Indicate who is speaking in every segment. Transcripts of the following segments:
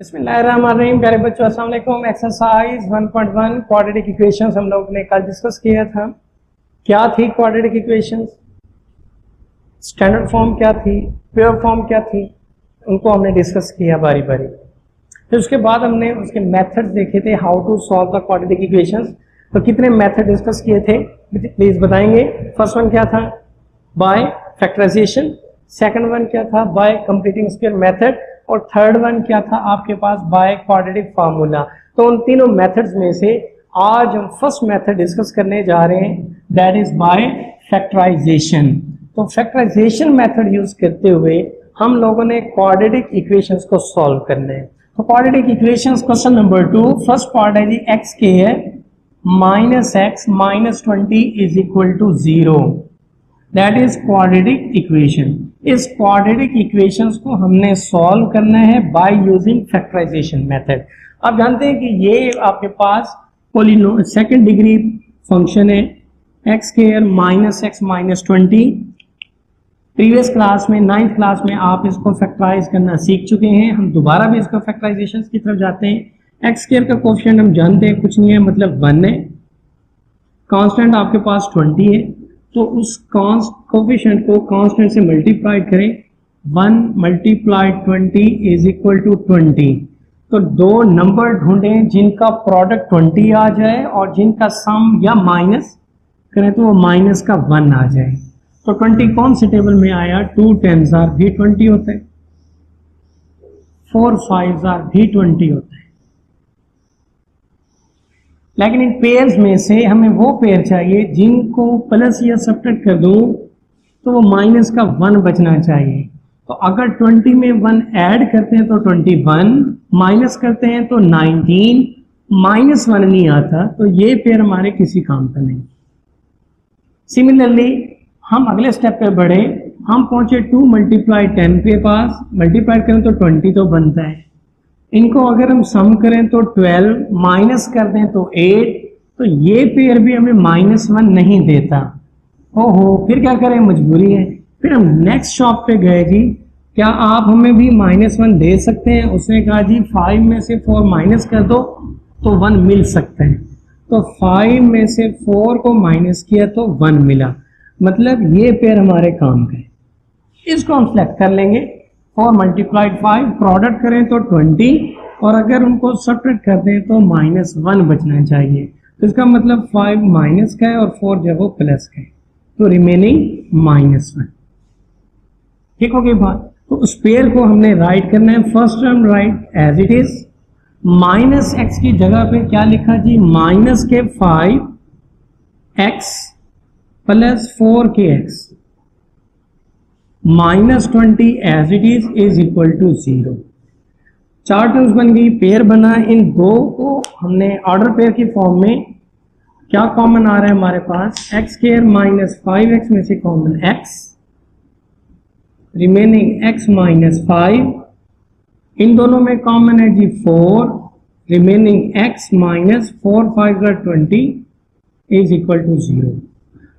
Speaker 1: बिस्मिल्लाहिर्रहमानिर्रहीम। प्यारे बच्चों, अस्सलाम वालेकुम। एक्सरसाइज 1.1 क्वाड्रेटिक इक्वेशंस हम लोग ने कल डिस्कस किया था। क्या थी क्वाड्रेटिक इक्वेशंस? स्टैंडर्ड फॉर्म क्या थी, प्योर फॉर्म क्या थी, उनको हमने डिस्कस किया बारी बारी। फिर उसके बाद हमने उसके मेथड्स देखे थे, how to solve the quadratic equations. तो कितने मेथड डिस्कस किए थे प्लीज बताएंगे। फर्स्ट वन क्या था? By factorization. सेकंड वन क्या था? Bye completing square method. और थर्ड वन क्या था आपके पास? By quadratic formula. तो उन तीनों मेथड्स में से आज हम फर्स्ट मेथड डिस्कस करने जा रहे हैं, दैट इज बाय फैक्टराइजेशन। तो फैक्टराइजेशन मेथड यूज करते हुए हम लोगों ने क्वाड्रेटिक इक्वेशंस को सॉल्व करना है। तो quadratic equations question number 2, first part है जी एक्स के है minus x minus 20 is equal to 0, that is quadratic equation. इस क्वाड्रेटिक इक्वेशंस को हमने सॉल्व करना है बाय यूजिंग फैक्टराइजेशन मेथड। आप जानते हैं कि ये आपके पास पोलिनो सेकंड डिग्री फंक्शन है x square minus x minus 20। Previous class में 9th क्लास में आप इसको फैक्टराइज करना सीख चुके हैं। हम दोबारा भी इसको फैक्टराइजेशन की तरफ जाते हैं। एक्स स्क्वायर का कोएफिशिएंट हम जानते हैं कुछ नहीं है, मतलब 1 है। कांस्टेंट आपके पास 20 है, तो उस कोएफिशिएंट को कांस्टेंट से मल्टीप्लाई करें। 1 मल्टीप्लाइड 20 इज इक्वल टू 20। तो दो नंबर ढूंढें जिनका प्रोडक्ट 20 आ जाए और जिनका सम या माइनस करें तो वो माइनस का 1 आ जाए। तो 20 कौन से टेबल में आया? 2 10s आर भी 20 होता है, 4 5s आर भी 20 होता है। लेकिन इन पेयर्स में से हमें वो पेयर चाहिए जिनको प्लस या सब्ट्रैक्ट कर दूं तो वो माइनस का 1 बचना चाहिए। तो अगर 20 में 1 ऐड करते हैं तो 21, माइनस करते हैं तो 19, माइनस 1 नहीं आता, तो ये पेयर हमारे किसी काम का नहीं। सिमिलरली हम अगले स्टेप पे बढ़े, हम पहुंचे 2 मल्टीप्लाई 10 के पास। मल्टीप्लाई करें तो 20 तो बनता है। इनको अगर हम सम करें तो 12, माइनस कर दें तो 8, तो ये पेयर भी हमें -1 नहीं देता। ओहो, फिर क्या करें, मजबूरी है। फिर हम नेक्स्ट शॉप पे गए जी, क्या आप हमें भी -1 दे सकते हैं? उसने कहा जी 5 में से 4 माइनस कर दो तो 1 मिल सकता है। तो 5 में से 4 को माइनस किया तो 1 मिला, मतलब ये पेयर हमारे काम का है। इसको हम सेलेक्ट कर लेंगे। 4 मल्टीप्लाइड 5, प्रोडक्ट करें तो 20, और अगर उनको सब्ट्रैक्ट कर दें तो -1 बचना चाहिए। तो इसका मतलब 5 माइनस का है और 4 जो वो प्लस का है, तो रिमेनिंग -1। ठीक हो गई बात? तो उस पेयर को हमने राइट करना है। First term write as it is, minus x की जगह पे क्या लिखा जी? माइनस के 5x प्लस 4 के x minus 20 as it is equal to 0। 4 terms बन गई, पेयर बना। इन दो को हमने ऑर्डर पेयर की फॉर्म में क्या कॉमन आ रहा है हमारे पास? एक्स स्क्वायर माइनस 5x में से common x, remaining x minus 5। इन दोनों में कॉमन है जी 4, remaining x minus 4 5 20 is equal to 0।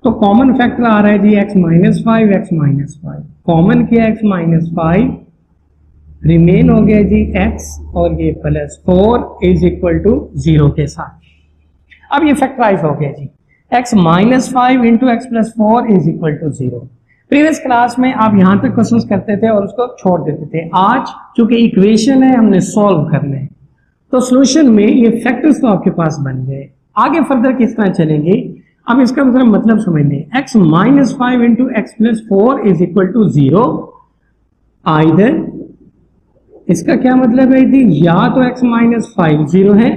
Speaker 1: तो कॉमन फैक्टर आ रहा है जी x minus 5, x minus 5। Common किया x माइनस 5, रिमेन हो गया जी x और ये प्लस 4 इज इक्वल टू 0 के साथ। अब ये फैक्टराइज हो गया जी, x minus 5 into x plus 4 is equal to 0। Previous class में आप यहां तक क्वेश्चंस करते थे और उसको छोड़ देते थे। आज चूंकि इक्वेशन है हमने सॉल्व करना है, तो सॉल्यूशन में ये फैक्टर्स तो आपके पास बन गए। आगे फर्दर किस तरह चलेंगे, अब इसका मतलब समझ लें। x minus 5 into x plus 4 is equal to 0। Either इसका क्या मतलब है जी, या तो x माइनस 5 0 है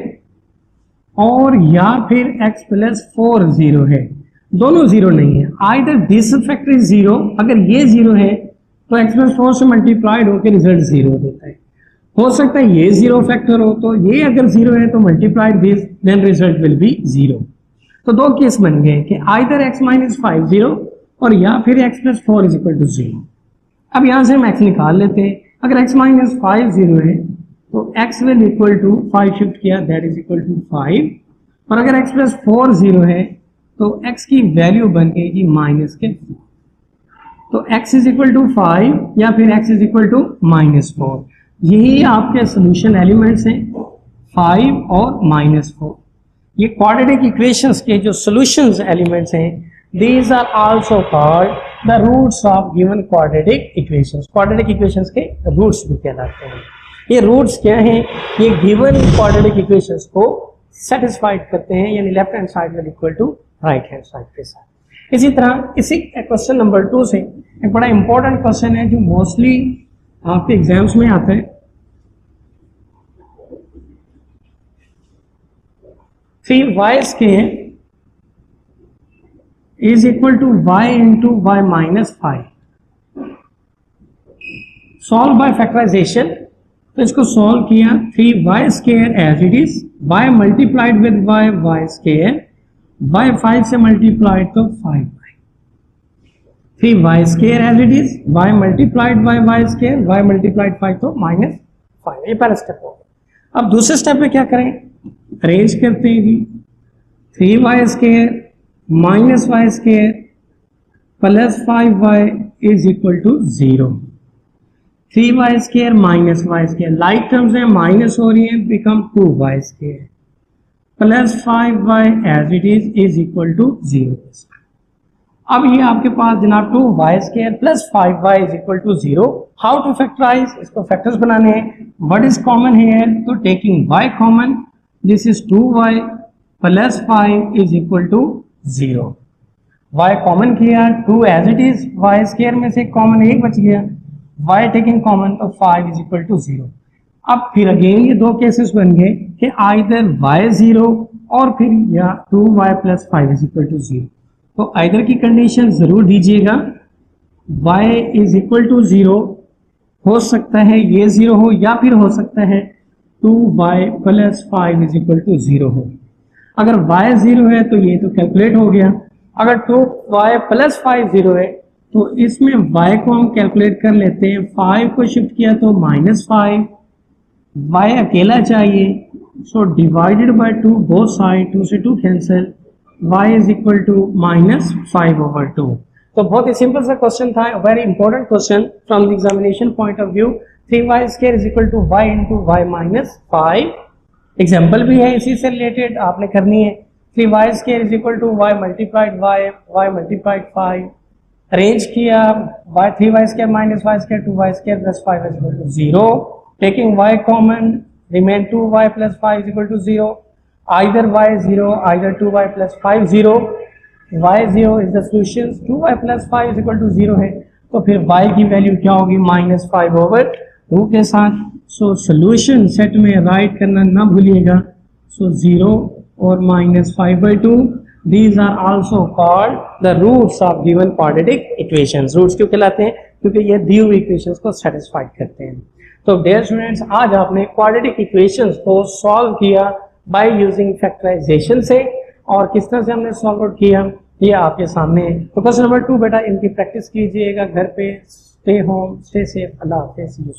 Speaker 1: और या फिर x प्लस 4 0 है। दोनों 0 नहीं है। आइदर दिस फैक्टर इज 0, अगर ये 0 है तो x प्लस 4 से मल्टीप्लाइड होकर रिजल्ट 0 देता है। हो सकता है ये 0 फैक्टर हो, तो ये अगर 0 है तो multiplied this, then result will be 0। तो दो केस बन गए कि आइदर x माइनस 5 0 और या फिर x plus 4 is equal to 0। अब यहां से हम x निकाल लेते हैं। अगर x माइनस 5 0 है तो x will equal to 5 shift किया, दैट इज इक्वल टू 5। और अगर x प्लस 4 0 है तो x की वैल्यू बन गई जी माइनस के 4। तो x इज इक्वल टू 5 या फिर x इज इक्वल टू -4। यही आपके सोल्यूशन एलिमेंट्स हैं 5 और -4। ये क्वाड्रेटिक इक्वेशंस के जो सॉल्यूशंस एलिमेंट्स हैं, these are also called the roots of given quadratic equations. Quadratic equations के रूट्स भी कहलाते हैं। ये रूट्स क्या हैं? ये गिवन क्वाड्रेटिक इक्वेशंस को सेटिस्फाइड करते हैं, यानी लेफ्ट हैंड साइड में equal to right hand side के साथ। इसी तरह इसी क्वेश्चन नंबर 2 से एक बड़ा इंपॉर्टेंट क्वेश्चन है जो मोस्टली आपके एग्जाम्स में आता है। 3y square is equal to y into y minus 5। Solve by factorisation, तो इसको सॉल्व किया 3y square as it is, y multiplied with y square, y 5 से मल्टीप्लाइड तो 5y, 3y square as it is, y multiplied by y square, y multiplied 5 तो -5। ये पहला step हो गया। अब दूसरे स्टेप में क्या करें? अरेंज करते हैं जी। 3y square minus y square plus 5y is equal to 0। 3y square minus y square, like terms है, माइनस हो रही है, become 2y square plus 5y as it is equal to 0। अब ये आपके पास जनाब 2y square plus 5y is equal to 0। How to factorize? इसको फैक्टर्स बनाने हैं। What is common here? तो taking y common, this is 2y plus 5 is equal to 0। y common किया, 2 as it is, y square में से common एक बच गया, y टेकिंग कॉमन तो 5 इज इक्वल टू 0। अब फिर अगेन ये दो केसेस बन गए कि आइदर y 0 और फिर या 2y plus 5 is equal to 0। तो आइदर की कंडीशन जरूर दीजिएगा। y इज इक्वल टू 0 हो सकता है ये 0 हो, या फिर हो सकता है 2y plus 5 is equal to 0 हो। अगर y 0 है तो ये तो कैलकुलेट हो गया। अगर 2y प्लस 5 0 है तो इसमें y को हम कैलकुलेट कर लेते हैं। 5 को शिफ्ट किया तो -5, y अकेला चाहिए, so divided by 2 both side, 2 से 2 cancel, y is equal to -5/2। तो बहुत ही सिंपल सा क्वेश्चन था, very important question from the examination point of view. 3y square is equal to y into y minus 5। Example भी है इसी से रिलेटेड, आपने करनी है। 3y square is equal to y multiplied y multiplied 5। Arrange किया, 3y square minus y square 2y square plus 5 is equal to 0। Taking y common, remain 2y plus 5 is equal to 0। either y 0, either 2y plus 5 0, y 0 is the solution, 2y plus 5 is equal to 0 है, तो फिर y की value क्या होगी? -5/2 के साथ। So solution set में right करना ना भूलिएगा। सो 0 और -5/2, these are also called the roots of given quadratic equations। Roots क्यों कहलाते हैं? क्योंकि ये दी हुई इक्वेशंस को सेटिस्फाइड करते हैं। तो डियर स्टूडेंट्स, आज आपने क्वाड्रेटिक इक्वेशंस को सॉल्व किया बाय यूजिंग फैक्टराइजेशन से, और किस तरह से हमने सॉल्व आउट किया ये आपके सामने है। तो क्वेश्चन नंबर 2 बेटा इनकी प्रैक्टिस कीजिएगा घर पे। स्टे होम, स्टे सेफ, अल्लाह हाफिज़।